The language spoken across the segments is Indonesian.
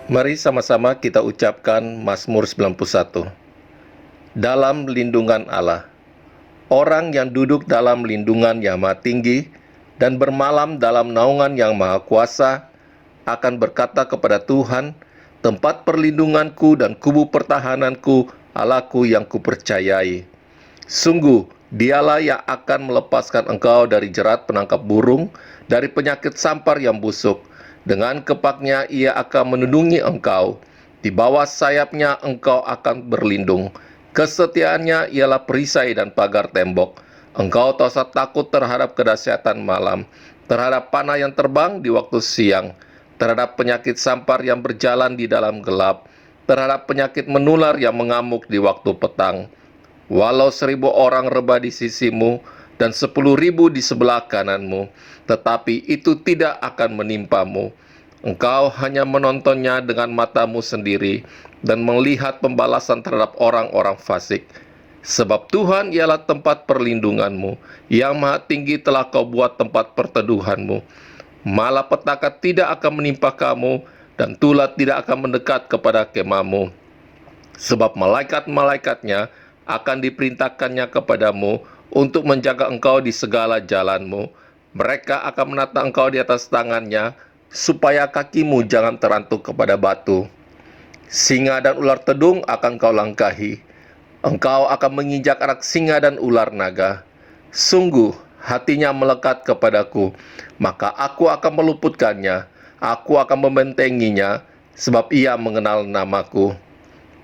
Mari sama-sama kita ucapkan Mazmur 91. Dalam lindungan Allah. Orang yang duduk dalam lindungan yang maha tinggi dan bermalam dalam naungan yang maha kuasa akan berkata kepada Tuhan, tempat perlindunganku dan kubu pertahananku, Allahku yang kupercayai. Sungguh, dialah yang akan melepaskan engkau dari jerat penangkap burung, dari penyakit sampar yang busuk. Dengan kepaknya ia akan melindungi engkau. Di bawah sayapnya engkau akan berlindung. Kesetiaannya ialah perisai dan pagar tembok. Engkau tak usah takut terhadap kedahsyatan malam, terhadap panah yang terbang di waktu siang, terhadap penyakit sampar yang berjalan di dalam gelap, terhadap penyakit menular yang mengamuk di waktu petang. Walau 1.000 orang rebah di sisimu dan 10.000 di sebelah kananmu, tetapi itu tidak akan menimpamu. Engkau hanya menontonnya dengan matamu sendiri dan melihat pembalasan terhadap orang-orang fasik. Sebab Tuhan ialah tempat perlindunganmu, yang maha tinggi telah kau buat tempat perteduhanmu. Malapetaka tidak akan menimpa kamu, dan tulah tidak akan mendekat kepada kemahmu. Sebab malaikat-malaikatnya akan diperintahkannya kepadamu untuk menjaga engkau di segala jalanmu. Mereka akan menata engkau di atas tangannya, supaya kakimu jangan terantuk kepada batu. Singa dan ular tedung akan kau langkahi. Engkau akan menginjak anak singa dan ular naga. Sungguh, hatinya melekat kepadaku, maka aku akan meluputkannya. Aku akan membentenginya, sebab ia mengenal namaku.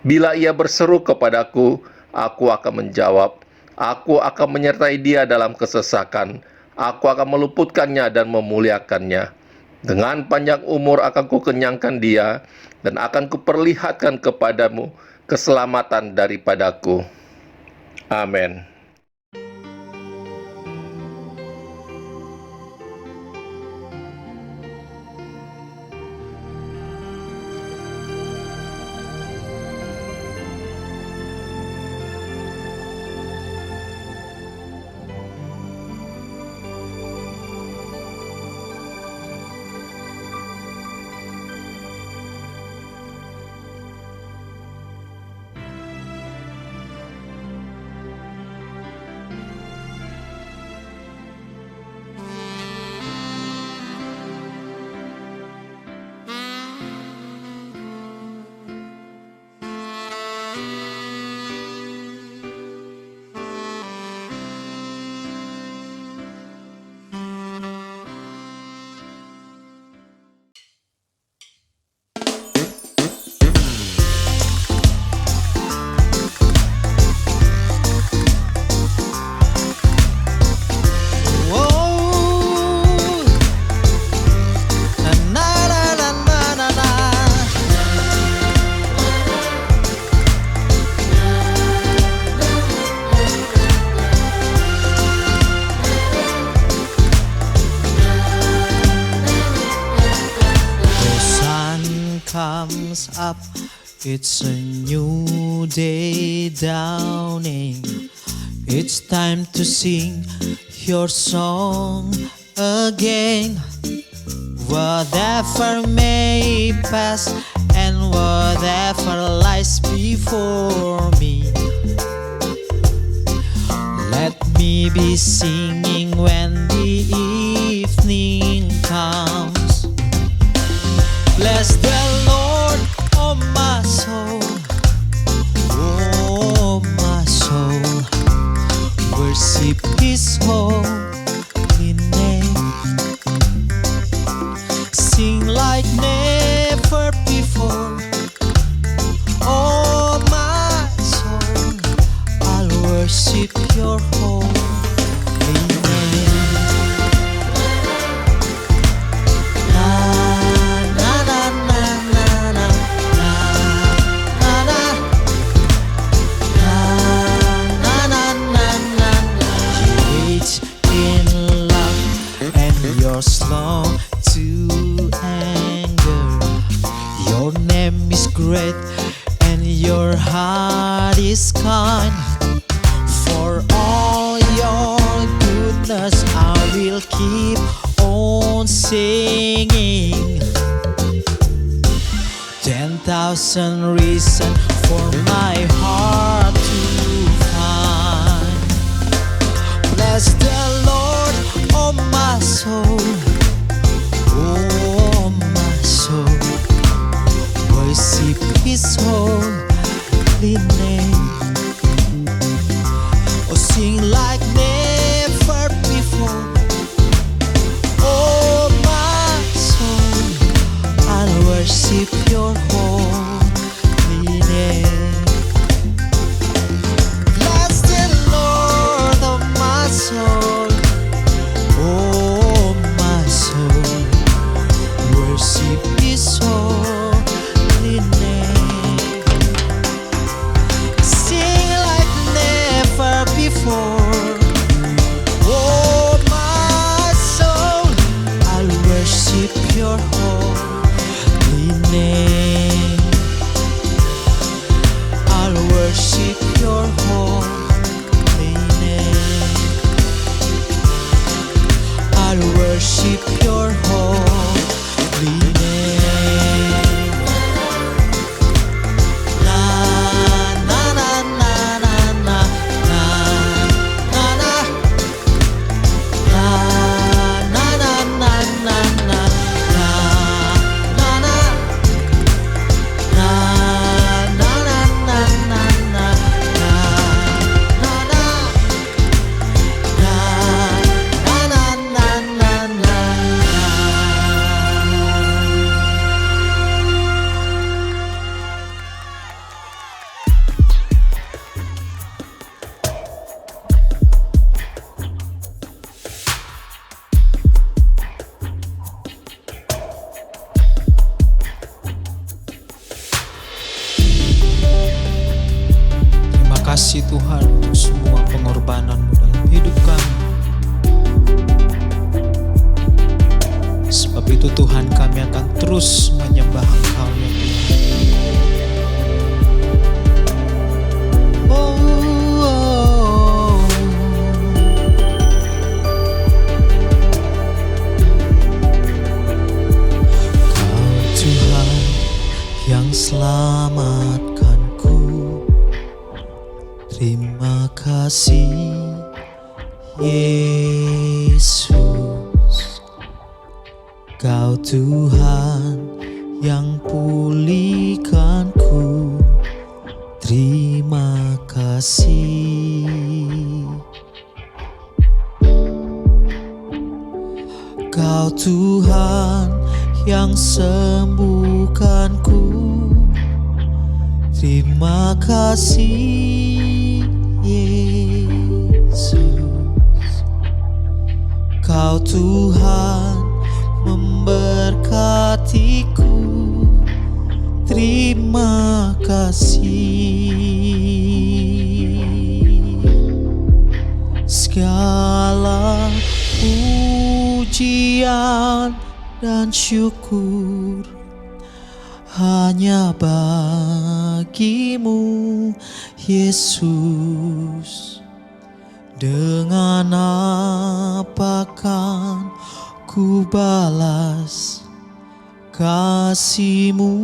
Bila ia berseru kepadaku, aku akan menjawab. Aku akan menyertai dia dalam kesesakan. Aku akan meluputkannya dan memuliakannya. Dengan panjang umur akan kukenyangkan dia, dan akan kuperlihatkan kepadamu keselamatan daripadaku. Amin. Comes up, it's a new day dawning. It's time to sing your song again. Whatever may pass and whatever lies before me, let me be singing when the evening comes. Bless the Lord, oh my soul, oh my soul. Worship His holy name. Sing like never before, oh my soul. I'll worship Your holy name. Slow to anger. Your name is great and Your heart is kind. For all Your goodness I will keep on singing. thousand reasons for my heart to find. Bless the Lord, oh my soul, oh my soul. Worship His holy name. Oh, sing like never before. Oh my soul, I'll worship Your holy name. Bless the Lord, oh my soul, oh my soul. Worship His holy name. Sing like never before. Oh my soul, I'll worship Your holy name. I'll worship Your holy name. I'll worship Your holy name. Na na na na na na na na na na na na na na na Terima kasih Tuhan untuk semua pengorbanan-Mu dalam hidup kami. Sebab itu Tuhan, kami akan terus menyembah Engkau ya Tuhan. Oh, oh. Kau Tuhan yang selamatkanku. Terima kasih Yesus. Kau Tuhan yang pulihkanku. Terima kasih. Kau Tuhan yang sembuhkanku. Terima kasih Yesus. Kau Tuhan memberkatiku. Terima kasih. Segala pujian dan syukur hanya bagimu Yesus. Dengan apa kan ku balas kasih-Mu?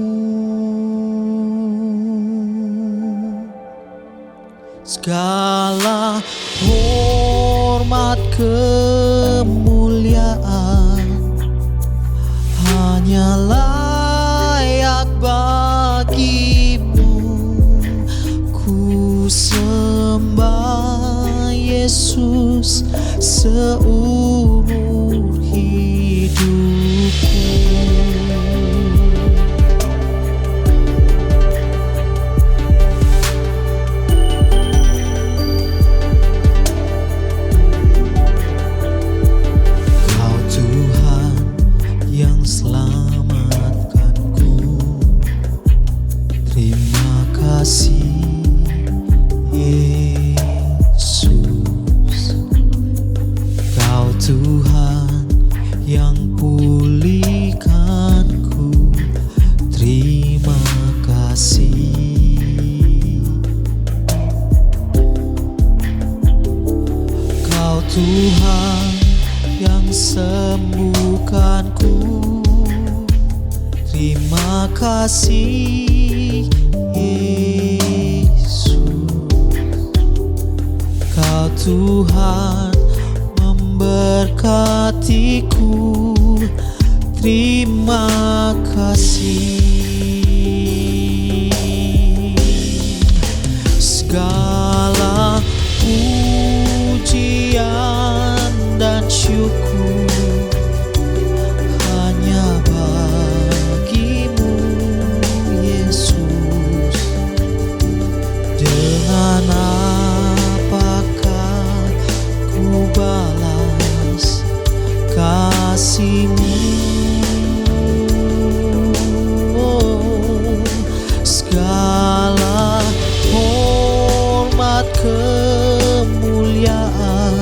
Segala hormat kemuliaan hanya layak bagimu. Ku sembah Yesus seumur hidupku. Kau Tuhan yang selamatkanku. Terima kasih Yesus. Kau Tuhan yang pulihkanku. Terima kasih. Kau Tuhan yang sembuhkanku. Terima kasih Yesus, Kau Tuhan memberkatiku. Terima kasih. Segala pujian dan syukur hanya bagimu, Yesus. Dengan apakah ku balas kasih-Mu? Segala hormat kemuliaan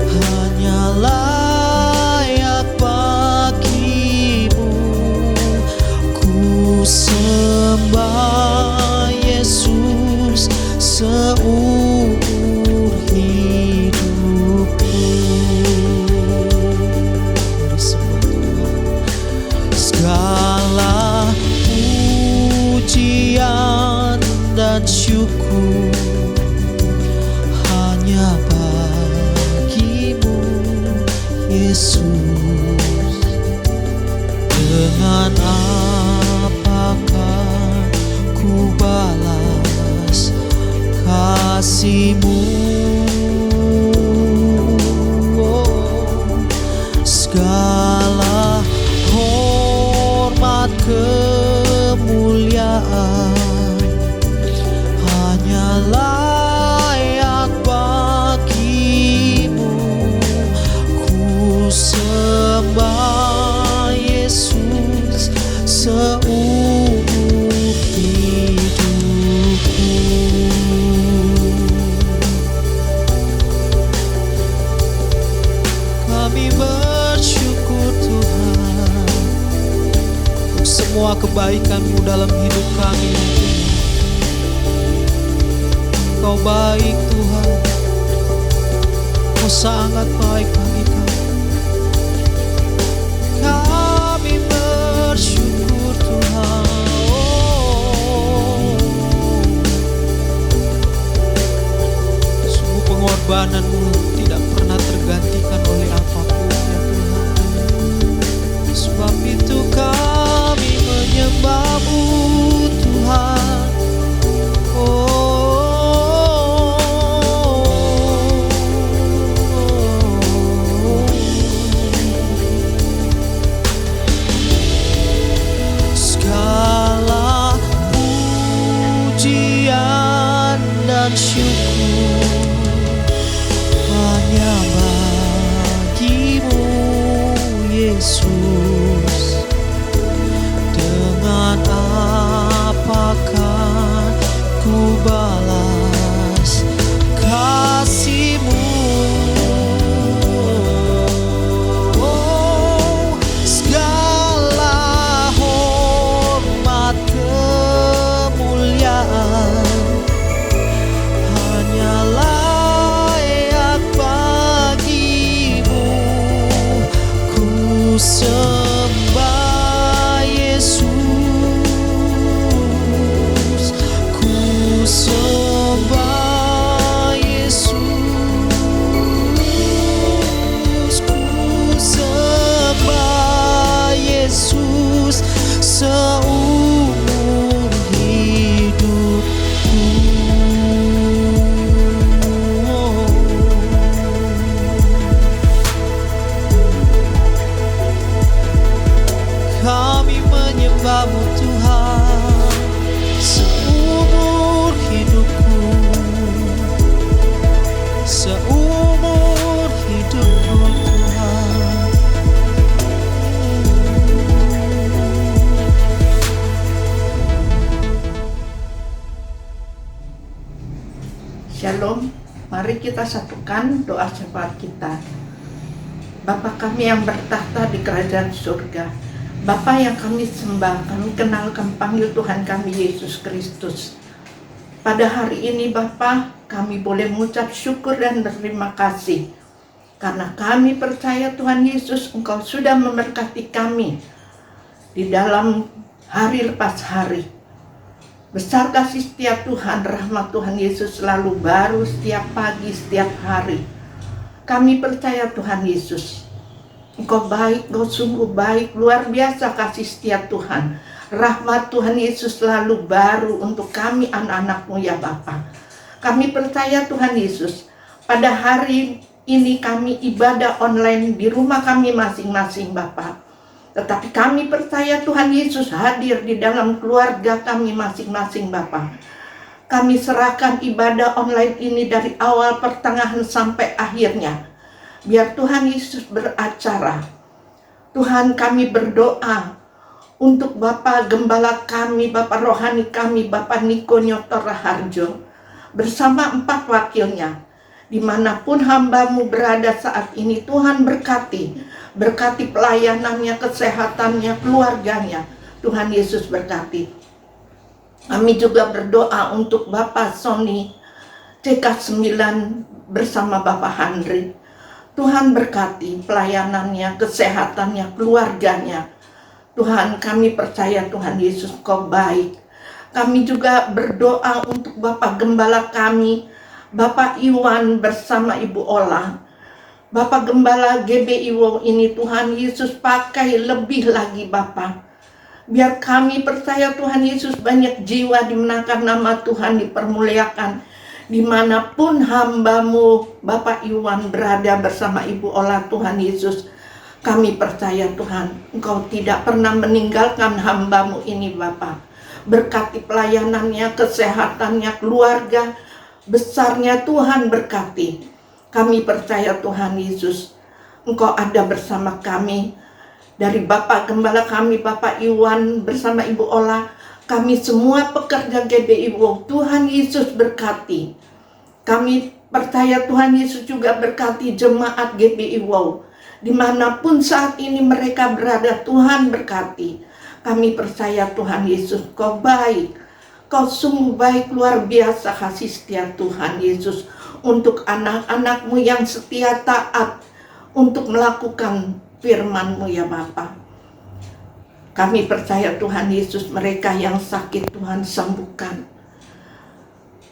hanya layak bagimu. Ku sembah Yesus seumur hidupku. Segala pujian dan syukur hanya bagimu, Yesus. Dengan apakah ku balas kasih-Mu? Segala hormat kemuliaan hanya layak bagimu. Ku sembah Yesus seumur hidupku. Kami bersyukur Tuhan untuk semua kebaikan-Mu dalam hidup kami. Kau baik Tuhan, Kau sangat baik bagi kami. Kami bersyukur Tuhan. Sungguh pengorbanan-Mu tidak pernah tergantikan oleh apapun ya Tuhan. Sebab itu kami menyembah-Mu Tuhan. Segala pujian dan syukur hanya bagimu, Yesus. Dengan apakah ku balas kasih-Mu? Segala hormat kemuliaan hanya layak bagimu. Ku sembah Yesus, ku sembah Yesus, ku sembah Yesus seumur hidupku. Kami menyembah-Mu Tuhan seumur hidupku, seumur hidupku Tuhan. Shalom, mari kita satukan doa syafaat kita. Bapa kami yang bertahta di kerajaan surga, Bapa yang kami sembah, kami kenal, kami panggil Tuhan kami Yesus Kristus. Pada hari ini Bapa, kami boleh mengucap syukur dan berterima kasih karena kami percaya Tuhan Yesus, Engkau sudah memberkati kami di dalam hari lepas hari. Besar kasih setia Tuhan, rahmat Tuhan Yesus selalu baru setiap pagi, setiap hari. Kami percaya Tuhan Yesus, Engkau baik, Engkau sungguh baik, luar biasa kasih setia Tuhan. Rahmat Tuhan Yesus selalu baru untuk kami anak-anak-Mu ya Bapa. Kami percaya Tuhan Yesus, pada hari ini kami ibadah online di rumah kami masing-masing Bapa. Tetapi kami percaya Tuhan Yesus hadir di dalam keluarga kami masing-masing Bapa. Kami serahkan ibadah online ini dari awal, pertengahan, sampai akhirnya. Biar Tuhan Yesus beracara. Tuhan, kami berdoa untuk Bapak Gembala kami, Bapak Rohani kami, Bapak Niko Nyoto Raharjo, bersama 4 wakilnya. Dimanapun hamba-Mu berada saat ini, Tuhan berkati pelayanannya, kesehatannya, keluarganya. Tuhan Yesus berkati. Kami juga berdoa untuk Bapak Sony TK9 bersama Bapak Handri. Tuhan berkati pelayanannya, kesehatannya, keluarganya. Tuhan, kami percaya Tuhan Yesus Kau baik. Kami juga berdoa untuk Bapak Gembala kami, Bapak Iwan bersama Ibu Ola. Bapak Gembala GBIWO ini Tuhan Yesus pakai lebih lagi Bapak. Biar kami percaya Tuhan Yesus banyak jiwa dimenangkan, nama Tuhan dipermuliakan. Dimanapun hamba-Mu Bapak Iwan berada bersama Ibu Ola, Tuhan Yesus, kami percaya Tuhan, Engkau tidak pernah meninggalkan hamba-Mu ini Bapak. Berkati pelayanannya, kesehatannya, keluarga besarnya Tuhan berkati. Kami percaya Tuhan Yesus, Engkau ada bersama kami. Dari Bapak Gembala kami, Bapak Iwan bersama Ibu Ola, kami semua pekerja GBIWO, Tuhan Yesus berkati. Kami percaya Tuhan Yesus juga berkati jemaat GBIWO. Dimanapun saat ini mereka berada, Tuhan berkati. Kami percaya Tuhan Yesus, Kau baik. Kau sungguh baik, luar biasa kasih setia Tuhan Yesus. Untuk anak-anak-Mu yang setia taat untuk melakukan firman-Mu ya Bapa. Kami percaya Tuhan Yesus, mereka yang sakit Tuhan sembuhkan.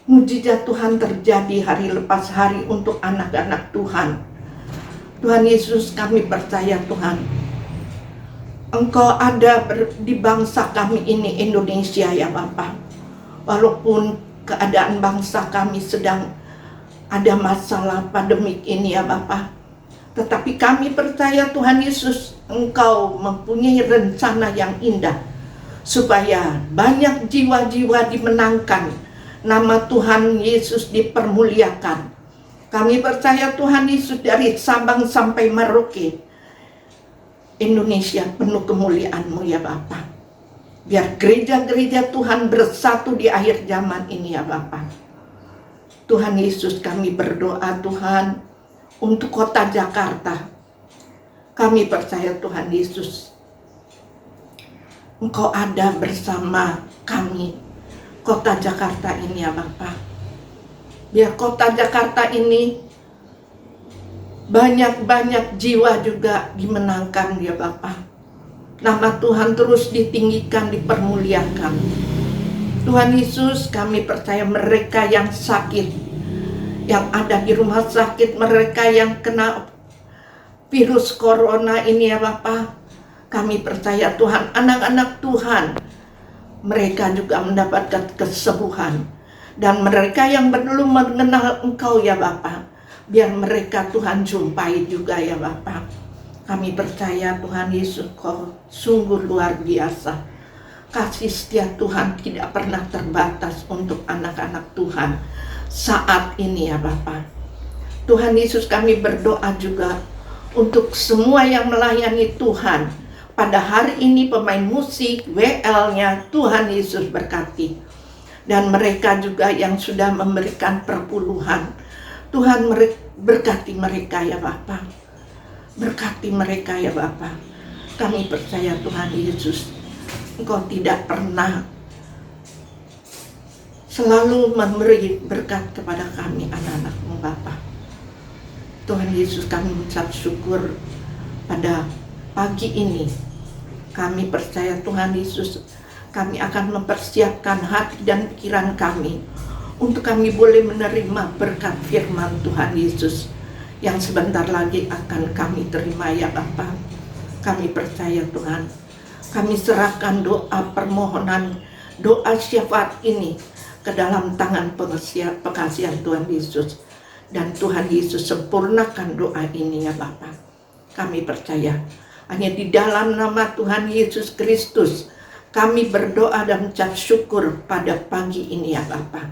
Mujizat Tuhan terjadi hari lepas hari untuk anak-anak Tuhan. Tuhan Yesus, kami percaya Tuhan, Engkau ada di bangsa kami ini Indonesia ya Bapa. Walaupun keadaan bangsa kami sedang ada masalah pandemik ini ya Bapa, tetapi kami percaya Tuhan Yesus, Engkau mempunyai rencana yang indah supaya banyak jiwa-jiwa dimenangkan, nama Tuhan Yesus dipermuliakan. Kami percaya Tuhan Yesus, dari Sabang sampai Merauke, Indonesia penuh kemuliaan-Mu ya Bapa. Biar gereja-gereja Tuhan bersatu di akhir zaman ini ya Bapa. Tuhan Yesus, kami berdoa Tuhan untuk kota Jakarta. Kami percaya Tuhan Yesus, Engkau ada bersama kami, kota Jakarta ini ya Bapa. Biar kota Jakarta ini banyak-banyak jiwa juga dimenangkan ya Bapa. Nama Tuhan terus ditinggikan, dipermuliakan. Tuhan Yesus, kami percaya mereka yang sakit, yang ada di rumah sakit, mereka yang kena virus corona ini ya Bapa. Kami percaya Tuhan, anak-anak Tuhan, mereka juga mendapatkan kesembuhan. Dan mereka yang belum mengenal Engkau ya Bapa, biar mereka Tuhan jumpai juga ya Bapa. Kami percaya Tuhan Yesus, Kau sungguh luar biasa. Kasih setia Tuhan tidak pernah terbatas untuk anak-anak Tuhan saat ini ya Bapa. Tuhan Yesus, kami berdoa juga untuk semua yang melayani Tuhan. Pada hari ini pemain musik, WL-nya, Tuhan Yesus berkati. Dan mereka juga yang sudah memberikan perpuluhan, Tuhan berkati mereka ya Bapa. Berkati mereka ya Bapa. Kami percaya Tuhan Yesus, Engkau tidak pernah, selalu memberi berkat kepada kami anak-anak-Mu Bapa. Tuhan Yesus, kami mengucap syukur pada pagi ini. Kami percaya Tuhan Yesus, kami akan mempersiapkan hati dan pikiran kami untuk kami boleh menerima berkat firman Tuhan Yesus yang sebentar lagi akan kami terima ya Bapa. Kami percaya Tuhan, kami serahkan doa permohonan, doa syafaat ini ke dalam tangan pengasihan Tuhan Yesus. Dan Tuhan Yesus sempurnakan doa ini ya Bapa. Kami percaya hanya di dalam nama Tuhan Yesus Kristus kami berdoa dan mengucap syukur pada pagi ini ya Bapa.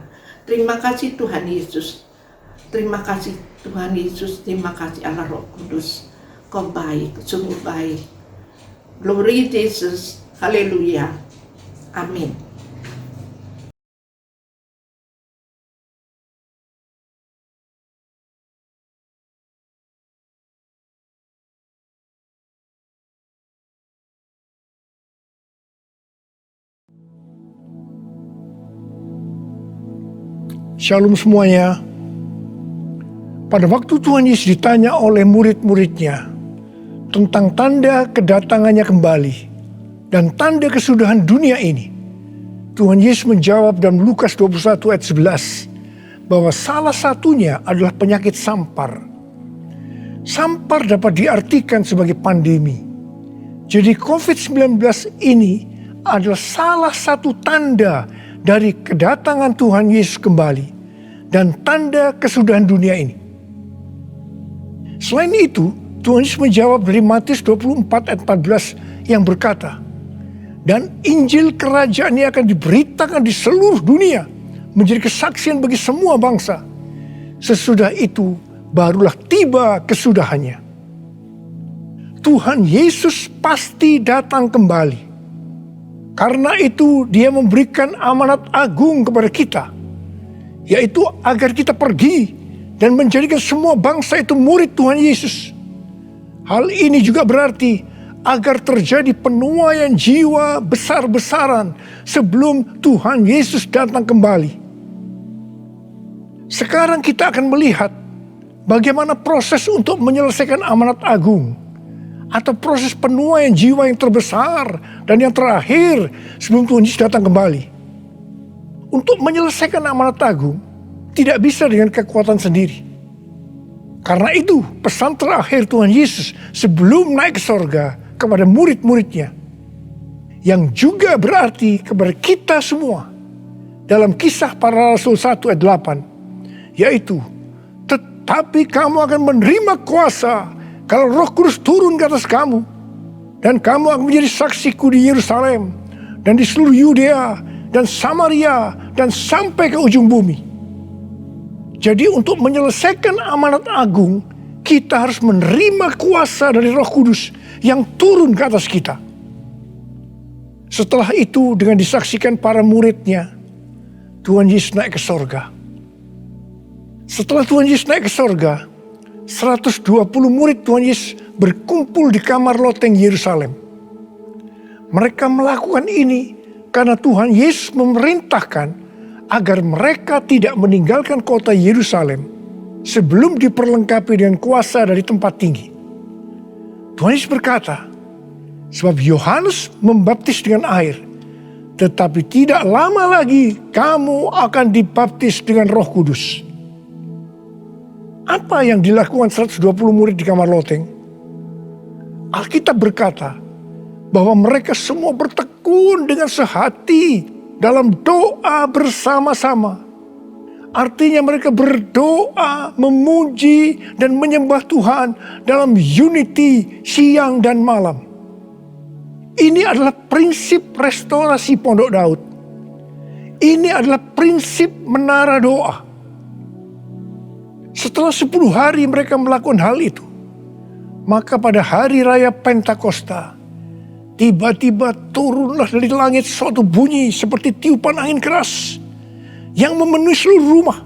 Terima kasih Tuhan Yesus. Terima kasih Tuhan Yesus. Terima kasih Allah Roh Kudus. Kau baik, sungguh baik. Glory Jesus. Haleluya. Amin. Shalom semuanya. Pada waktu Tuhan Yesus ditanya oleh murid-muridnya tentang tanda kedatangannya kembali dan tanda kesudahan dunia ini, Tuhan Yesus menjawab dalam Lukas 21 ayat 11 bahwa salah satunya adalah penyakit sampar. Sampar dapat diartikan sebagai pandemi. Jadi COVID-19 ini adalah salah satu tanda dari kedatangan Tuhan Yesus kembali dan tanda kesudahan dunia ini. Selain itu, Tuhan Yesus menjawab dari Matius 24 ayat 14 yang berkata, dan Injil kerajaan ini akan diberitakan di seluruh dunia menjadi kesaksian bagi semua bangsa. Sesudah itu barulah tiba kesudahannya. Tuhan Yesus pasti datang kembali. Karena itu dia memberikan amanat agung kepada kita, yaitu agar kita pergi dan menjadikan semua bangsa itu murid Tuhan Yesus. Hal ini juga berarti agar terjadi penuaian jiwa besar-besaran sebelum Tuhan Yesus datang kembali. Sekarang kita akan melihat bagaimana proses untuk menyelesaikan amanat agung atau proses penuaian jiwa yang terbesar dan yang terakhir sebelum Tuhan Yesus datang kembali. Untuk menyelesaikan amanat agung tidak bisa dengan kekuatan sendiri. Karena itu pesan terakhir Tuhan Yesus sebelum naik ke sorga kepada murid-muridnya, yang juga berarti kepada kita semua dalam Kisah Para Rasul 1 ayat 8, yaitu tetapi kamu akan menerima kuasa kalau Roh Kudus turun ke atas kamu, dan kamu akan menjadi saksiku di Yerusalem dan di seluruh Yudea dan Samaria dan sampai ke ujung bumi. Jadi untuk menyelesaikan amanat agung, kita harus menerima kuasa dari Roh Kudus yang turun ke atas kita. Setelah itu dengan disaksikan para muridnya, Tuhan Yesus naik ke sorga. Setelah Tuhan Yesus naik ke sorga, 120 murid Tuhan Yesus berkumpul di kamar loteng Yerusalem. Mereka melakukan ini karena Tuhan Yesus memerintahkan agar mereka tidak meninggalkan kota Yerusalem sebelum diperlengkapi dengan kuasa dari tempat tinggi. Tuhan Yesus berkata, sebab Yohanes membaptis dengan air, tetapi tidak lama lagi kamu akan dibaptis dengan Roh Kudus. Apa yang dilakukan 120 murid di kamar loteng? Alkitab berkata bahwa mereka semua bertekun dengan sehati dalam doa bersama-sama. Artinya mereka berdoa, memuji dan menyembah Tuhan dalam unity siang dan malam. Ini adalah prinsip restorasi Pondok Daud. Ini adalah prinsip menara doa. Setelah 10 hari mereka melakukan hal itu, maka pada hari raya Pentakosta, tiba-tiba turunlah dari langit suatu bunyi seperti tiupan angin keras yang memenuhi seluruh rumah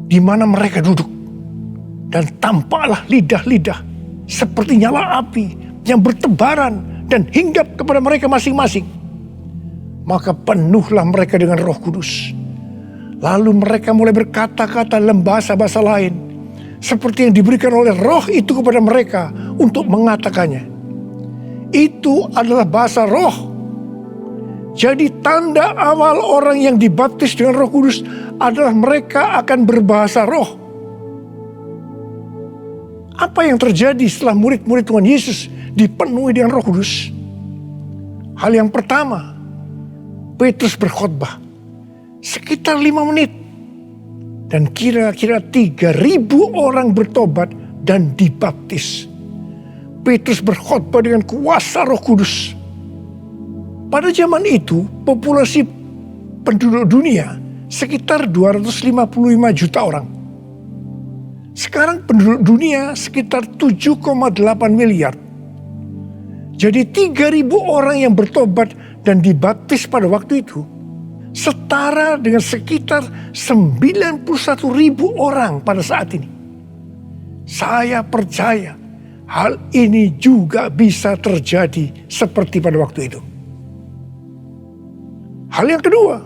di mana mereka duduk. Dan tampaklah lidah-lidah seperti nyala api yang bertebaran dan hinggap kepada mereka masing-masing. Maka penuhlah mereka dengan Roh Kudus. Lalu mereka mulai berkata-kata dalam bahasa-bahasa lain, seperti yang diberikan oleh Roh itu kepada mereka untuk mengatakannya. Itu adalah bahasa roh Jadi tanda awal orang yang dibaptis dengan Roh Kudus adalah mereka akan berbahasa roh. Apa yang terjadi setelah murid-murid Tuhan Yesus dipenuhi dengan Roh Kudus? Hal yang pertama, Petrus berkhotbah sekitar 5 menit. Dan kira-kira 3.000 orang bertobat dan dibaptis. Petrus berkhotbah dengan kuasa Roh Kudus. Pada zaman itu, populasi penduduk dunia sekitar 255 juta orang. Sekarang penduduk dunia sekitar 7,8 miliar. Jadi 3.000 orang yang bertobat dan dibaptis pada waktu itu setara dengan sekitar 91.000 orang pada saat ini. Saya percaya hal ini juga bisa terjadi seperti pada waktu itu. Hal yang kedua,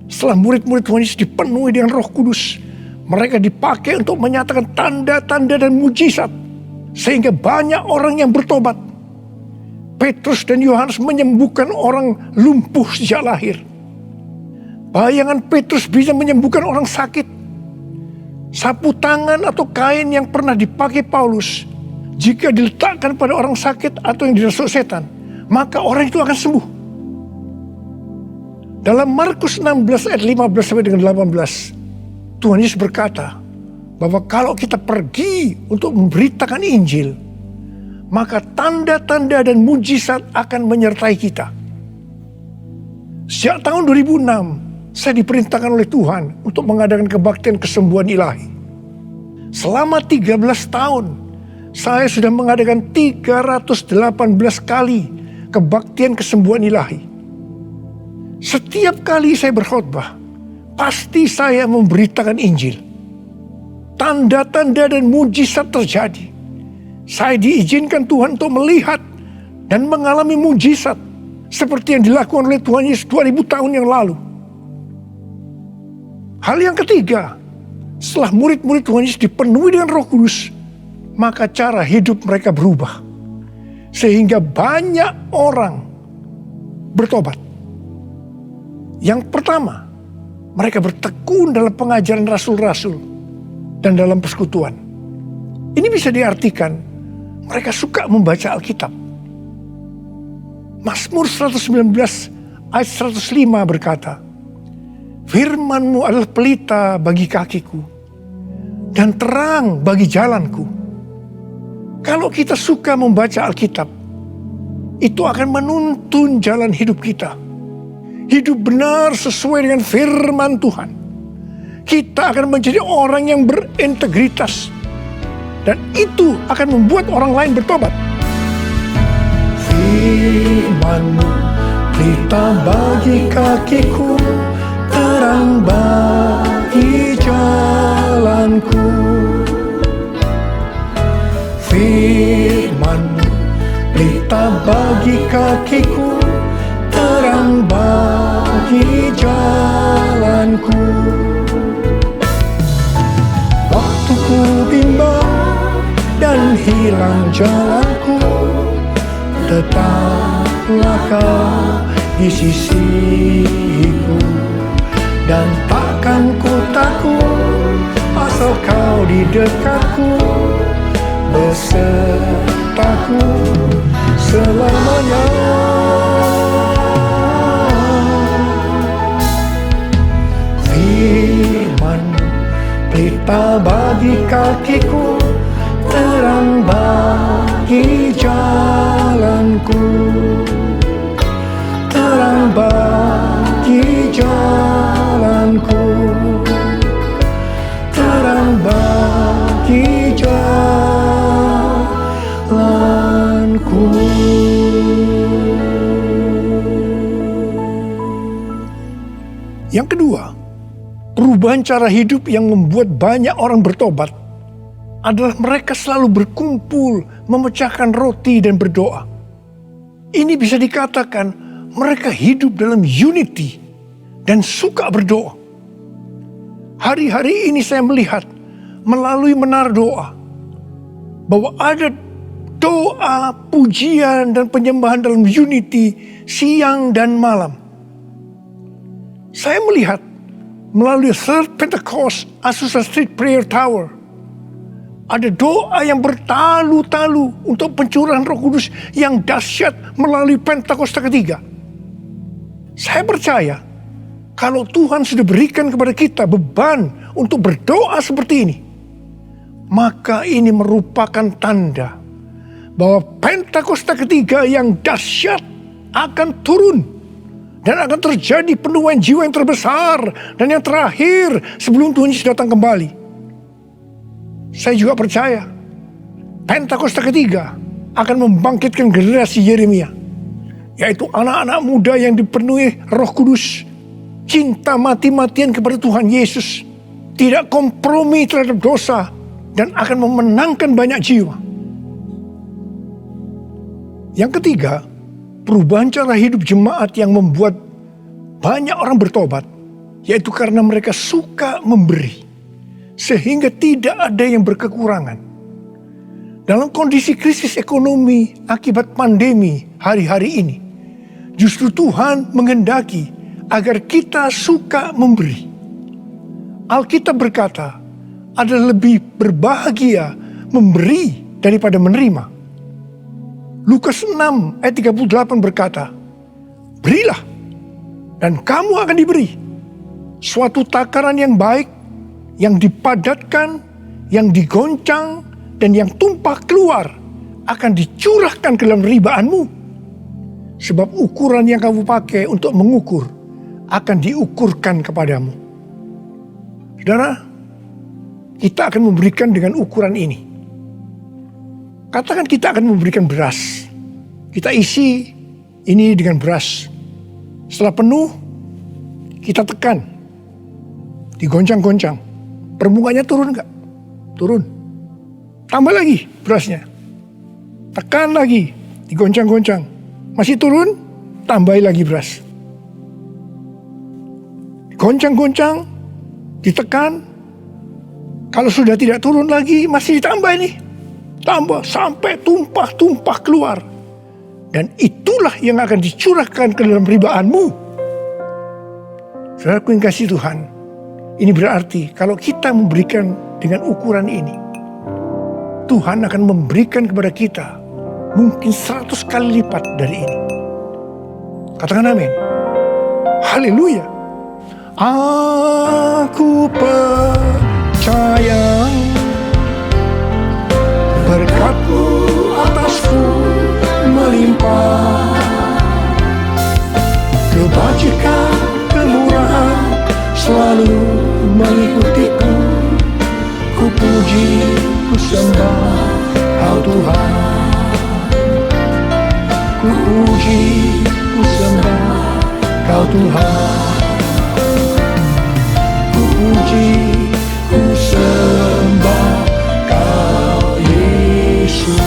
setelah murid-murid Tuhan Yesus dipenuhi dengan Roh Kudus, mereka dipakai untuk menyatakan tanda-tanda dan mujizat, sehingga banyak orang yang bertobat. Petrus dan Yohanes menyembuhkan orang lumpuh sejak lahir. Bayangan Petrus bisa menyembuhkan orang sakit. Sapu tangan atau kain yang pernah dipakai Paulus, jika diletakkan pada orang sakit atau yang dirasuk setan, maka orang itu akan sembuh. Dalam Markus 16 ayat 15 sampai dengan 18, Tuhan Yesus berkata bahwa kalau kita pergi untuk memberitakan Injil, maka tanda-tanda dan mujizat akan menyertai kita. Sejak tahun 2006, saya diperintahkan oleh Tuhan untuk mengadakan kebaktian kesembuhan ilahi. Selama 13 tahun, saya sudah mengadakan 318 kali kebaktian kesembuhan ilahi. Setiap kali saya berkhotbah, pasti saya memberitakan Injil. Tanda-tanda dan mujizat terjadi. Saya diizinkan Tuhan untuk melihat dan mengalami mujizat seperti yang dilakukan oleh Tuhan Yesus 2000 tahun yang lalu. Hal yang ketiga, setelah murid-murid Tuhan Yesus dipenuhi dengan Roh Kudus, maka cara hidup mereka berubah. Sehingga banyak orang bertobat. Yang pertama, mereka bertekun dalam pengajaran rasul-rasul dan dalam persekutuan. Ini bisa diartikan mereka suka membaca Alkitab. Mazmur 119 ayat 105 berkata, "Firman-Mu adalah pelita bagi kakiku dan terang bagi jalanku." Kalau kita suka membaca Alkitab, itu akan menuntun jalan hidup kita. Hidup benar sesuai dengan firman Tuhan. Kita akan menjadi orang yang berintegritas. Dan itu akan membuat orang lain bertobat. Firman-Mu pelita bagi kakiku, terang bagi jalanku. Firman-Mu pelita bagi kakiku, terang bagi jalanku. Waktu ku bimbang dan hilang jalanku, tetaplah Kau di sisiku. Dan takkan ku takut asal Kau di dekatku, besertaku selamanya. Firman-Mu pelita bagi kakiku, terang bagi jalanku. Terang bagi jalanku. Terang bagi jalanku. Yang kedua, perubahan cara hidup yang membuat banyak orang bertobat adalah mereka selalu berkumpul, memecahkan roti dan berdoa. Ini bisa dikatakan mereka hidup dalam unity dan suka berdoa. Hari-hari ini saya melihat melalui menara doa bahwa ada doa, pujian dan penyembahan dalam unity siang dan malam. Saya melihat melalui Third Pentecost Azusa Street Prayer Tower, ada doa yang bertalu-talu untuk pencurahan Roh Kudus yang dahsyat melalui Pentakosta ketiga. Saya percaya kalau Tuhan sudah berikan kepada kita beban untuk berdoa seperti ini, maka ini merupakan tanda bahwa Pentakosta ketiga yang dahsyat akan turun dan akan terjadi penuaian jiwa yang terbesar dan yang terakhir sebelum Tuhan Yesus datang kembali. Saya juga percaya Pentakosta ketiga akan membangkitkan generasi Yeremia, yaitu anak-anak muda yang dipenuhi Roh Kudus, cinta mati-matian kepada Tuhan Yesus, tidak kompromi terhadap dosa, dan akan memenangkan banyak jiwa. Yang ketiga, perubahan cara hidup jemaat yang membuat banyak orang bertobat, yaitu karena mereka suka memberi, sehingga tidak ada yang berkekurangan. Dalam kondisi krisis ekonomi akibat pandemi hari-hari ini, justru Tuhan menghendaki agar kita suka memberi. Alkitab berkata, ada lebih berbahagia memberi daripada menerima. Lukas 6 ayat 38 berkata, berilah dan kamu akan diberi. Suatu takaran yang baik, yang dipadatkan, yang digoncang, dan yang tumpah keluar akan dicurahkan ke dalam ribaanmu. Sebab ukuran yang kamu pakai untuk mengukur akan diukurkan kepadamu. Saudara, kita akan memberikan dengan ukuran ini. Katakan kita akan memberikan beras. Kita isi ini dengan beras. Setelah penuh, kita tekan. Digoncang-goncang. Permukaannya turun enggak? Turun. Tambah lagi berasnya. Tekan lagi. Digoncang-goncang. Masih turun, tambahi lagi beras. Digoncang-goncang, ditekan. Kalau sudah tidak turun lagi, masih ditambah ini. Tambah sampai tumpah-tumpah keluar. Dan itulah yang akan dicurahkan ke dalam ribaanmu. Saudaraku yang kasih Tuhan, ini berarti kalau kita memberikan dengan ukuran ini, Tuhan akan memberikan kepada kita mungkin 100 kali lipat dari ini. Katakan amin. Haleluya. Aku percaya berkat-Mu atasku melimpah, kebajikan, kemurahan selalu mengikutiku. Ku puji, ku sembah Kau Tuhan. Ku puji, ku sembah Kau Tuhan. Ku puji, ku sembah Kau Yesus.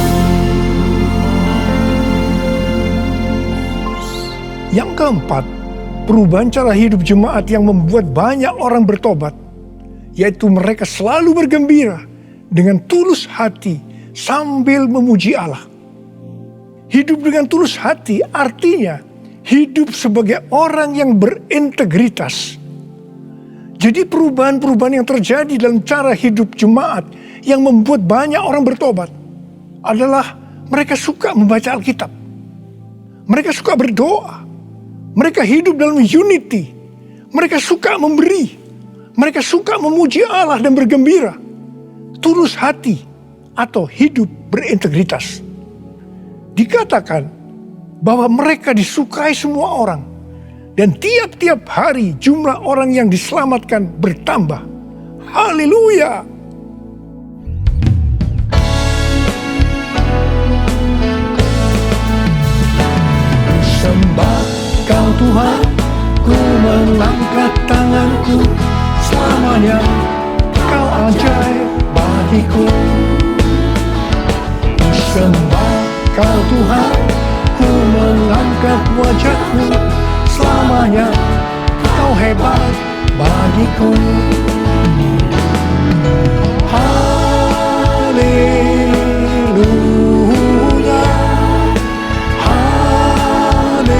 Yang keempat, perubahan cara hidup jemaat yang membuat banyak orang bertobat, yaitu mereka selalu bergembira dengan tulus hati sambil memuji Allah. Hidup dengan tulus hati artinya hidup sebagai orang yang berintegritas. Jadi perubahan-perubahan yang terjadi dalam cara hidup jemaat yang membuat banyak orang bertobat adalah mereka suka membaca Alkitab. Mereka suka berdoa. Mereka hidup dalam unity. Mereka suka memberi. Mereka suka memuji Allah dan bergembira. Tulus hati atau hidup berintegritas. Dikatakan bahwa mereka disukai semua orang. Dan tiap-tiap hari jumlah orang yang diselamatkan bertambah. Haleluya! Sembah Kau Tuhan, ku mengangkat tanganku. Selamanya Kau ajaib bagiku. Ku sembah Kau Tuhan, ku mengangkat wajahku. Selamanya Kau hebat bagiku. Haleluya, haleluya.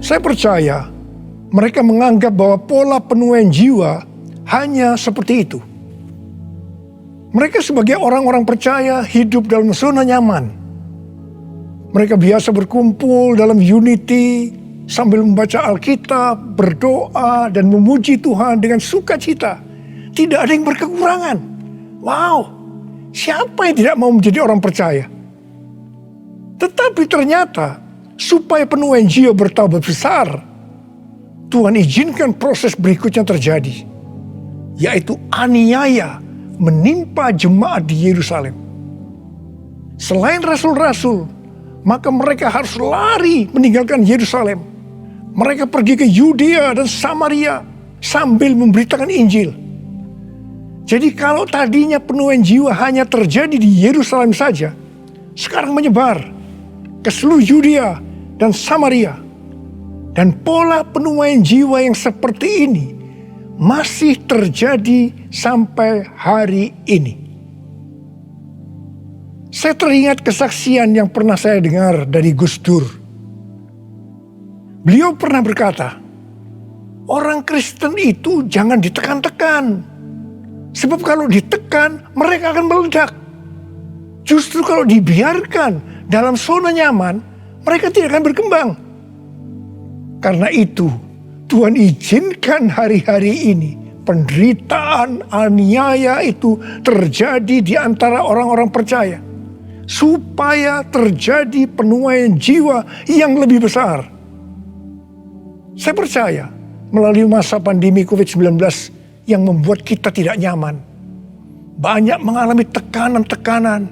Saya percaya mereka menganggap bahwa pola penuaian jiwa hanya seperti itu. Mereka sebagai orang-orang percaya hidup dalam zona nyaman. Mereka biasa berkumpul dalam unity sambil membaca Alkitab, berdoa, dan memuji Tuhan dengan sukacita. Tidak ada yang berkekurangan. Wow, siapa yang tidak mau menjadi orang percaya? Tetapi ternyata supaya penuaian jiwa bertambah besar, Tuhan izinkan proses berikutnya terjadi, yaitu aniaya menimpa jemaat di Yerusalem. Selain rasul-rasul, maka mereka harus lari meninggalkan Yerusalem. Mereka pergi ke Yudea dan Samaria sambil memberitakan Injil. Jadi kalau tadinya penuaian jiwa hanya terjadi di Yerusalem saja, sekarang menyebar ke seluruh Yudea dan Samaria. Dan pola penuaian jiwa yang seperti ini masih terjadi sampai hari ini. Saya teringat kesaksian yang pernah saya dengar dari Gus Dur. Beliau pernah berkata, orang Kristen itu jangan ditekan-tekan. Sebab kalau ditekan, mereka akan meledak. Justru kalau dibiarkan dalam zona nyaman, mereka tidak akan berkembang. Karena itu, Tuhan izinkan hari-hari ini penderitaan, aniaya itu terjadi di antara orang-orang percaya. Supaya terjadi penuaian jiwa yang lebih besar. Saya percaya melalui masa pandemi COVID-19 yang membuat kita tidak nyaman. Banyak mengalami tekanan-tekanan.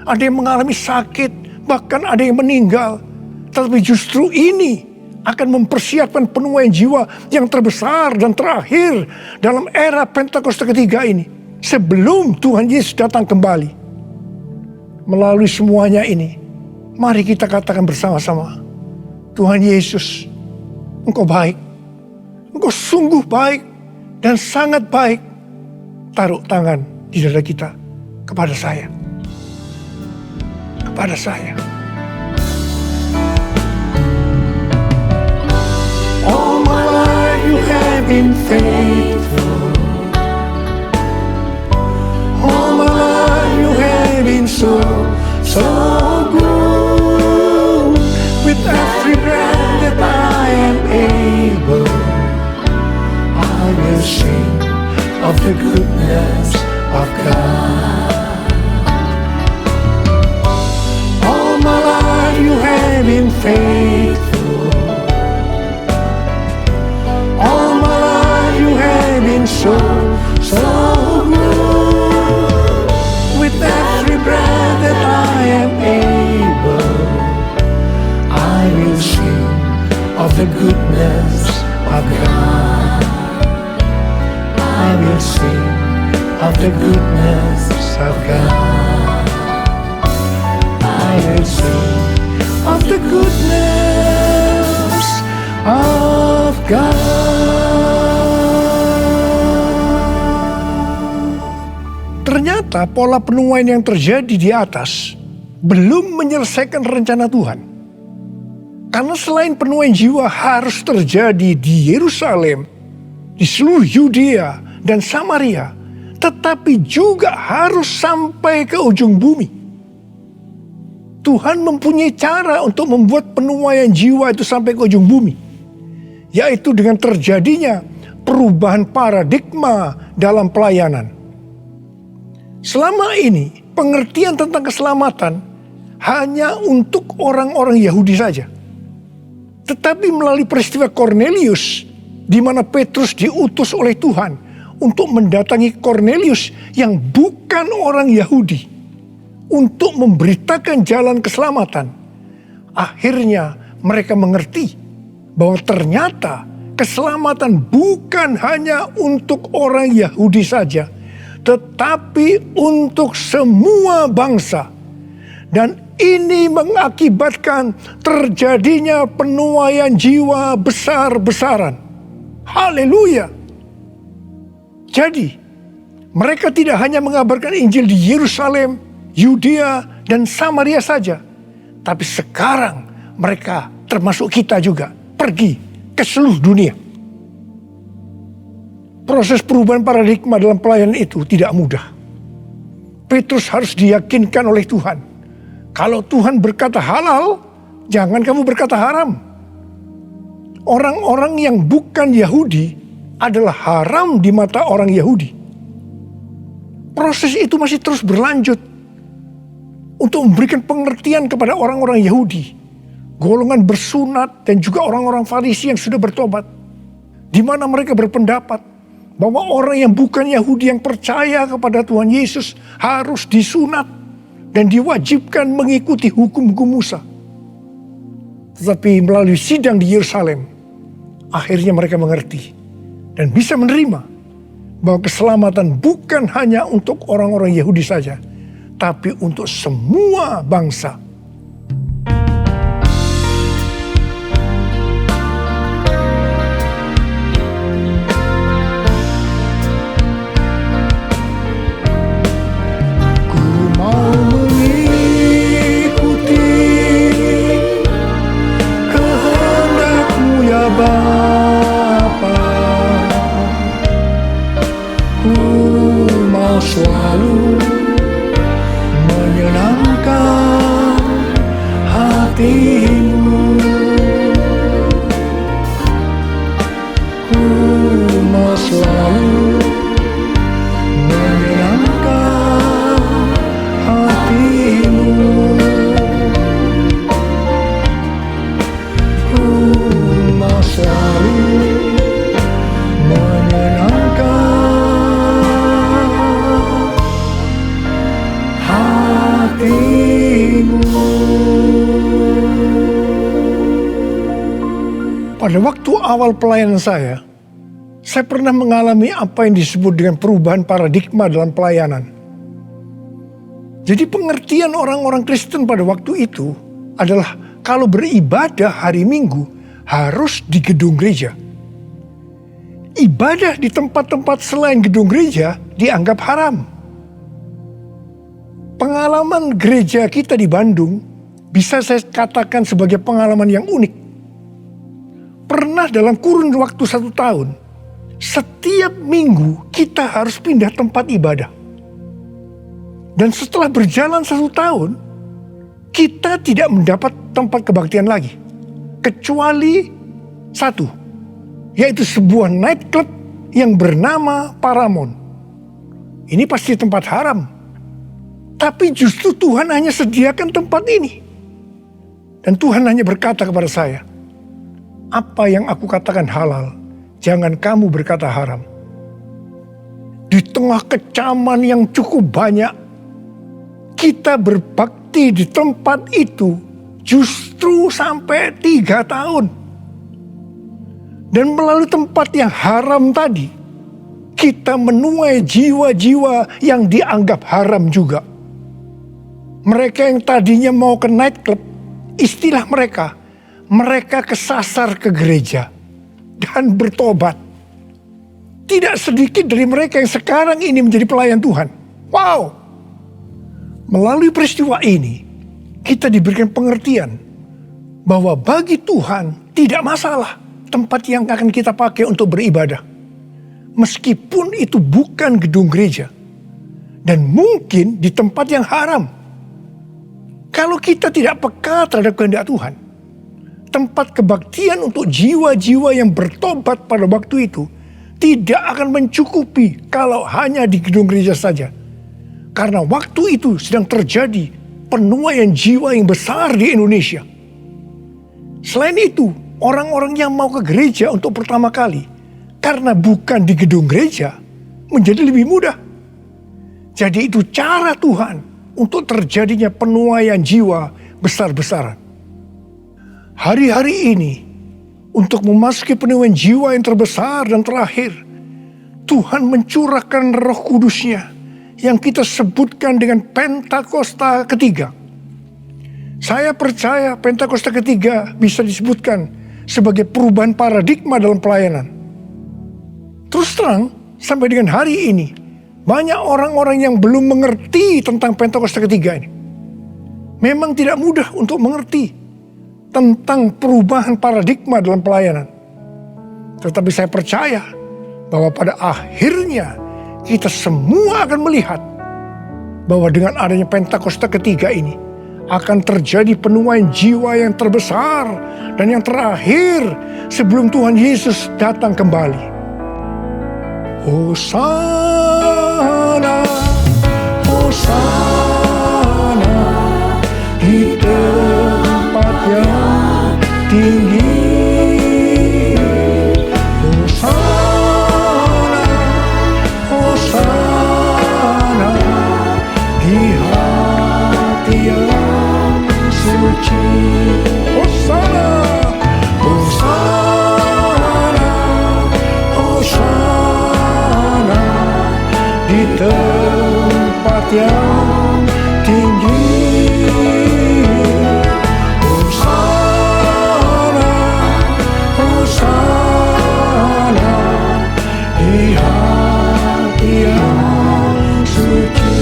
Ada yang mengalami sakit, bahkan ada yang meninggal. Tetapi justru ini akan mempersiapkan penuaian jiwa yang terbesar dan terakhir dalam era Pentakosta ketiga ini. Sebelum Tuhan Yesus datang kembali. Melalui semuanya ini, mari kita katakan bersama-sama, Tuhan Yesus, Engkau baik. Engkau sungguh baik dan sangat baik. Taruh tangan di dada kita kepada saya. Kepada saya. All my life you have been faithful. All my life you have been so good. With every breath that I am able, I will sing of the goodness of God. All my life you have been faithful. All my life you have been so good. With every breath that I am able, I will sing of the goodness of God. I will sing of the goodness of God. I will sing of the goodness of God. Ternyata pola penuaian yang terjadi di atas belum menyelesaikan rencana Tuhan. Karena selain penuaian jiwa harus terjadi di Yerusalem, di seluruh Yudea dan Samaria, tetapi juga harus sampai ke ujung bumi. Tuhan mempunyai cara untuk membuat penuaian jiwa itu sampai ke ujung bumi, yaitu dengan terjadinya perubahan paradigma dalam pelayanan. Selama ini pengertian tentang keselamatan hanya untuk orang-orang Yahudi saja. Tetapi melalui peristiwa Kornelius, di mana Petrus diutus oleh Tuhan untuk mendatangi Kornelius yang bukan orang Yahudi, untuk memberitakan jalan keselamatan. Akhirnya mereka mengerti bahwa ternyata keselamatan bukan hanya untuk orang Yahudi saja, tetapi untuk semua bangsa. Dan ini mengakibatkan terjadinya penuaian jiwa besar-besaran. Haleluya. Jadi, mereka tidak hanya mengabarkan Injil di Yerusalem, Yudea, dan Samaria saja. Tapi sekarang mereka termasuk kita juga pergi ke seluruh dunia. Proses perubahan paradigma dalam pelayanan itu tidak mudah. Petrus harus diyakinkan oleh Tuhan. Kalau Tuhan berkata halal, jangan kamu berkata haram. Orang-orang yang bukan Yahudi adalah haram di mata orang Yahudi. Proses itu masih terus berlanjut untuk memberikan pengertian kepada orang-orang Yahudi, golongan bersunat dan juga orang-orang Farisi yang sudah bertobat, di mana mereka berpendapat bahwa orang yang bukan Yahudi yang percaya kepada Tuhan Yesus harus disunat dan diwajibkan mengikuti hukum-hukum Musa. Tetapi melalui sidang di Yerusalem, akhirnya mereka mengerti dan bisa menerima bahwa keselamatan bukan hanya untuk orang-orang Yahudi saja, tapi untuk semua bangsa. Selalu menyenangkan hatimu. Ku mau selalu menyenangkan hatimu. Ku mau selalu menyenangkan pada waktu awal pelayanan saya pernah mengalami apa yang disebut dengan perubahan paradigma dalam pelayanan. Jadi pengertian orang-orang Kristen pada waktu itu adalah kalau beribadah hari Minggu harus di gedung gereja. Ibadah di tempat-tempat selain gedung gereja dianggap haram. Pengalaman gereja kita di Bandung bisa saya katakan sebagai pengalaman yang unik. Pernah dalam kurun waktu 1 tahun, setiap minggu kita harus pindah tempat ibadah. Dan setelah berjalan 1 tahun, kita tidak mendapat tempat kebaktian lagi. Kecuali satu, yaitu sebuah nightclub yang bernama Paramount. Ini pasti tempat haram. Tapi justru Tuhan hanya sediakan tempat ini. Dan Tuhan hanya berkata kepada saya, apa yang aku katakan halal, jangan kamu berkata haram. Di tengah kecaman yang cukup banyak, kita berbakti di tempat itu justru sampai 3 tahun. Dan melalui tempat yang haram tadi, kita menuai jiwa-jiwa yang dianggap haram juga. Mereka yang tadinya mau ke nightclub, istilah mereka kesasar ke gereja dan bertobat. Tidak sedikit dari mereka yang sekarang ini menjadi pelayan Tuhan. Wow! Melalui peristiwa ini, kita diberikan pengertian bahwa bagi Tuhan tidak masalah tempat yang akan kita pakai untuk beribadah. Meskipun itu bukan gedung gereja dan mungkin di tempat yang haram. Kalau kita tidak peka terhadap kehendak Tuhan, tempat kebaktian untuk jiwa-jiwa yang bertobat pada waktu itu tidak akan mencukupi kalau hanya di gedung gereja saja. Karena waktu itu sedang terjadi penuaian jiwa yang besar di Indonesia. Selain itu, orang-orang yang mau ke gereja untuk pertama kali, karena bukan di gedung gereja, menjadi lebih mudah. Jadi itu cara Tuhan untuk terjadinya penuaian jiwa besar-besaran. Hari-hari ini, untuk memasuki penuaian jiwa yang terbesar dan terakhir, Tuhan mencurahkan Roh Kudus-Nya yang kita sebutkan dengan Pentakosta ketiga. Saya percaya Pentakosta ketiga bisa disebutkan sebagai perubahan paradigma dalam pelayanan. Terus terang, sampai dengan hari ini, banyak orang-orang yang belum mengerti tentang Pentakosta ketiga ini. Memang tidak mudah untuk mengerti. tentang perubahan paradigma dalam pelayanan. Tetapi saya percaya bahwa pada akhirnya kita semua akan melihat bahwa dengan adanya Pentakosta ketiga ini akan terjadi penuaian jiwa yang terbesar dan yang terakhir sebelum Tuhan Yesus datang kembali. Hosana, Hosana di tempat yang tinggi. Hosana, Hosana di hati yang suci. Hosana, Hosana, Hosana di tempat yang tinggi. Hosana, Hosana di hati yang suci.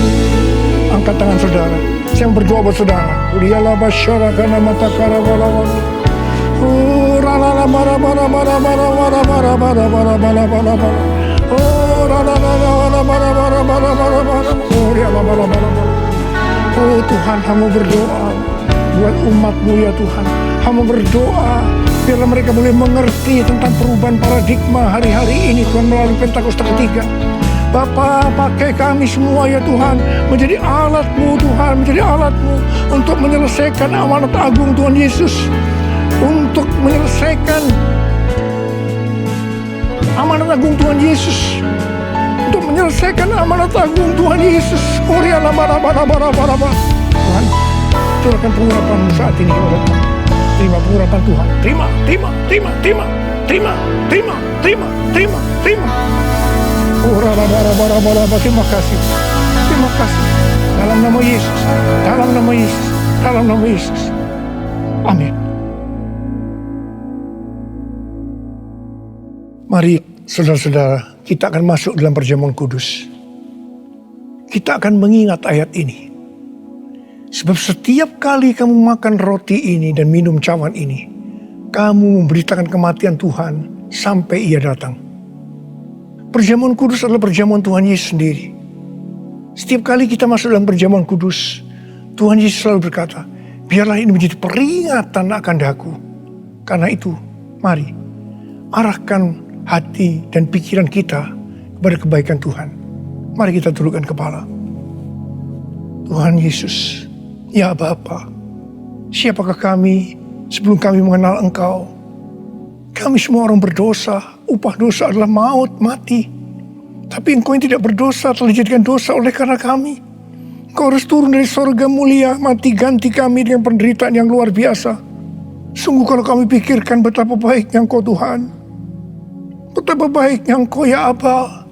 Angkat tangan saudara, saya berdoa buat saudara. Udiyalah basyara kana matakara walawan. Ralala bara bara bara bara bara bara bara bara bara bara bara. Oh ralala bara bara bara bara bara bara. Oh ralala bara bara bara. Oh Tuhan, hamba berdoa buat umat-Mu ya Tuhan. Hamba berdoa biarlah mereka boleh mengerti tentang perubahan paradigma hari-hari ini Tuhan melalui Pentakosta ketiga. Bapa, pakai kami semua ya Tuhan menjadi alat-Mu Tuhan, menjadi alat-Mu untuk menyelesaikan amanat agung Tuhan Yesus, untuk menyelesaikan amanat agung Tuhan Yesus, untuk menyelesaikan amanat agung Tuhan Yesus. Tuhan, curahkan pengurapan saat ini kepada kami. Terima pengurapan Tuhan. Terima. Terima kasih. Terima kasih. Dalam nama Yesus. Dalam nama Yesus. Dalam nama Yesus. Amin. Mari saudara-saudara, kita akan masuk dalam perjamuan kudus. Kita akan mengingat ayat ini. Sebab setiap kali kamu makan roti ini dan minum cawan ini, kamu memberitakan kematian Tuhan sampai Ia datang. Perjamuan kudus adalah perjamuan Tuhan Yesus sendiri. Setiap kali kita masuk dalam perjamuan kudus, Tuhan Yesus selalu berkata, biarlah ini menjadi peringatan akan daku. Karena itu, mari arahkan hati dan pikiran kita kepada kebaikan Tuhan. Mari kita tundukkan kepala. Tuhan Yesus, ya Bapa, siapakah kami sebelum kami mengenal Engkau? Kami semua orang berdosa, upah dosa adalah maut, mati. Tapi Engkau yang tidak berdosa telah dijadikan dosa oleh karena kami. Engkau harus turun dari sorga mulia, mati ganti kami dengan penderitaan yang luar biasa. Sungguh kalau kami pikirkan betapa baiknya Engkau Tuhan, betapa baiknya Engkau ya Aba.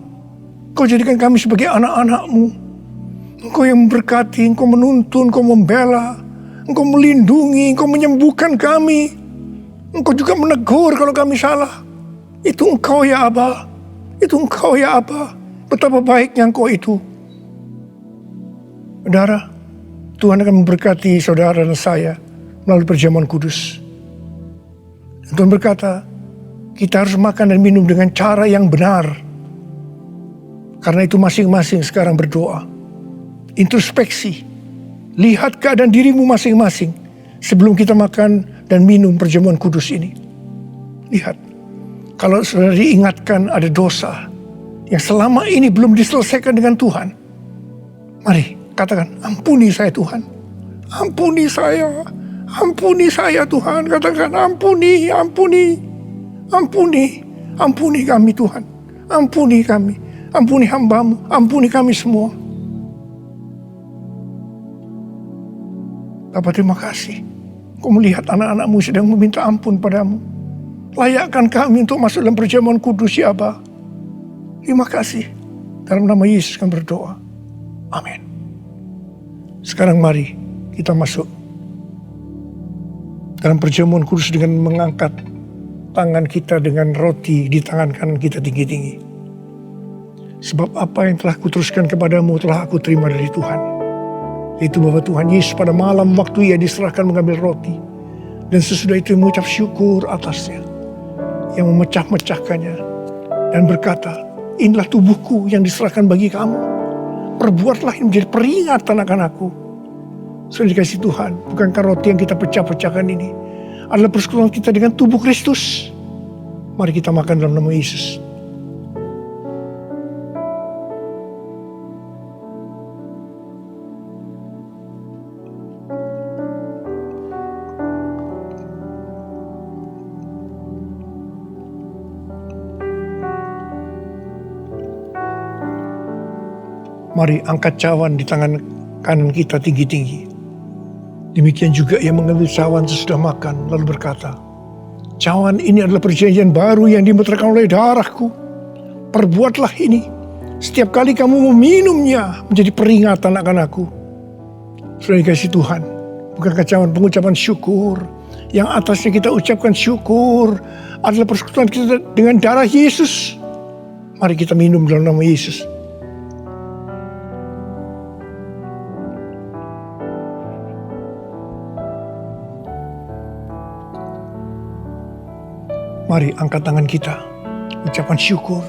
Engkau jadikan kami sebagai anak-anak-Mu. Engkau yang memberkati, Engkau menuntun, Engkau membela, Engkau melindungi, Engkau menyembuhkan kami. Engkau juga menegur kalau kami salah. Itu Engkau ya Aba. Itu Engkau ya Aba. Betapa baiknya Engkau itu. Saudara, Tuhan akan memberkati saudara dan saya melalui perjamuan kudus. Dan Tuhan berkata, kita harus makan dan minum dengan cara yang benar. Karena itu masing-masing sekarang berdoa. Introspeksi. Lihat keadaan dirimu masing-masing sebelum kita makan dan minum perjamuan kudus ini. Lihat. Kalau saudara diingatkan ada dosa yang selama ini belum diselesaikan dengan Tuhan. Mari katakan, ampuni saya Tuhan. Ampuni saya. Ampuni saya Tuhan. Katakan, ampuni, ampuni. Ampuni, ampuni kami Tuhan. Ampuni kami. Ampuni hamba-Mu. Ampuni kami semua. Bapa, terima kasih. Kau melihat anak-anak-Mu sedang meminta ampun padamu. Layakkan kami untuk masuk dalam perjamuan kudus ya Aba. Terima kasih. Dalam nama Yesus kami berdoa. Amin. Sekarang mari kita masuk dalam perjamuan kudus dengan mengangkat tangan kita dengan roti di tangan kanan kita tinggi-tinggi. Sebab apa yang telah kuteruskan kepadamu telah aku terima dari Tuhan. Itu bahwa Tuhan Yesus pada malam waktu Ia diserahkan mengambil roti. Dan sesudah itu mengucap syukur atasnya, yang memecah-mecahkannya dan berkata, inilah tubuhku yang diserahkan bagi kamu. Perbuatlah ini menjadi peringatan akan aku. Sudah dikasih Tuhan, bukankah roti yang kita pecah-pecahkan ini adalah persekutuan kita dengan tubuh Kristus? Mari kita makan dalam nama Yesus. Mari angkat cawan di tangan kanan kita tinggi-tinggi. Demikian juga ia mengambil cawan sesudah makan lalu berkata, cawan ini adalah perjanjian baru yang dimeteraikan oleh darahku. Perbuatlah ini setiap kali kamu meminumnya menjadi peringatan akan aku. Sudah dikasih Tuhan, bukankah cawan pengucapan syukur yang atasnya kita ucapkan syukur adalah persekutuan kita dengan darah Yesus. Mari kita minum dalam nama Yesus. Mari angkat tangan kita, ucapan syukur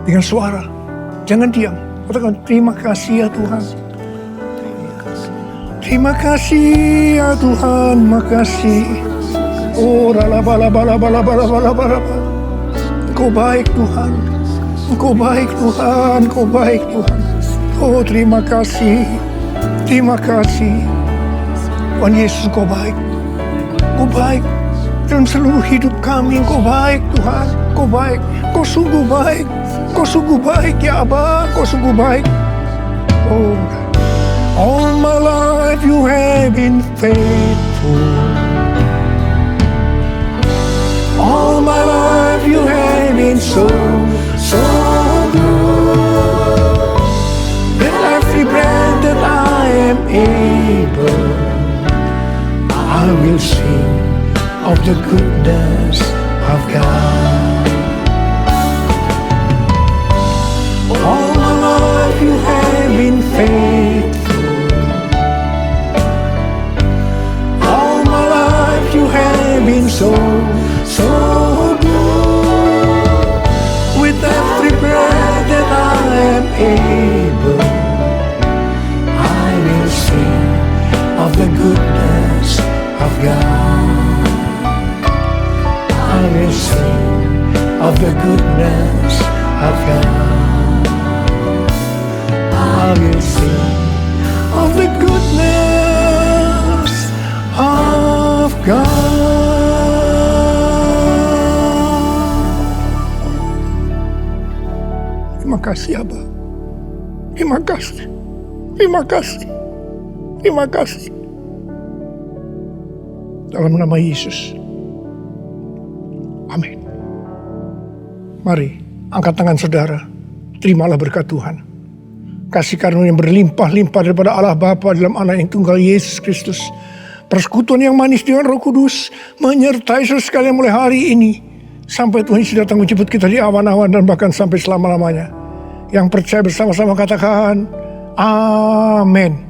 dengan suara, jangan diam. Katakan terima kasih ya Tuhan. Terima kasih ya Tuhan, makasih. Oh rala-bala. Engkau baik Tuhan, Engkau baik Tuhan, Engkau baik Tuhan. Oh terima kasih, terima kasih. Tuhan Yesus Engkau baik, Engkau baik. Dalam seluruh hidup kami, Engkau baik Tuhan, Engkau baik, Engkau sungguh baik, Engkau sungguh baik ya Abba, Engkau sungguh baik. Oh, all my life you have been faithful. All my life you have been so good. With every breath that I am able, I will sing of the goodness of God. All my life you have been faithful. All my life you have been so good. With every breath that I am able, I will sing of the goodness of God. I will sing of the goodness of God. I will sing of the goodness of God. Terima kasih Abba. Terima kasih. Terima kasih. Terima kasih. Dalam nama Yesus. Amin. Mari, angkat tangan saudara. Terimalah berkat Tuhan. Kasih karunia yang berlimpah-limpah daripada Allah Bapa dalam Anak yang tunggal Yesus Kristus. Persekutuan yang manis dengan Roh Kudus menyertai saudara sekalian mulai hari ini. Sampai Tuhan Yesus datang menjemput kita di awan-awan dan bahkan sampai selama-lamanya. Yang percaya bersama-sama katakan, Amin.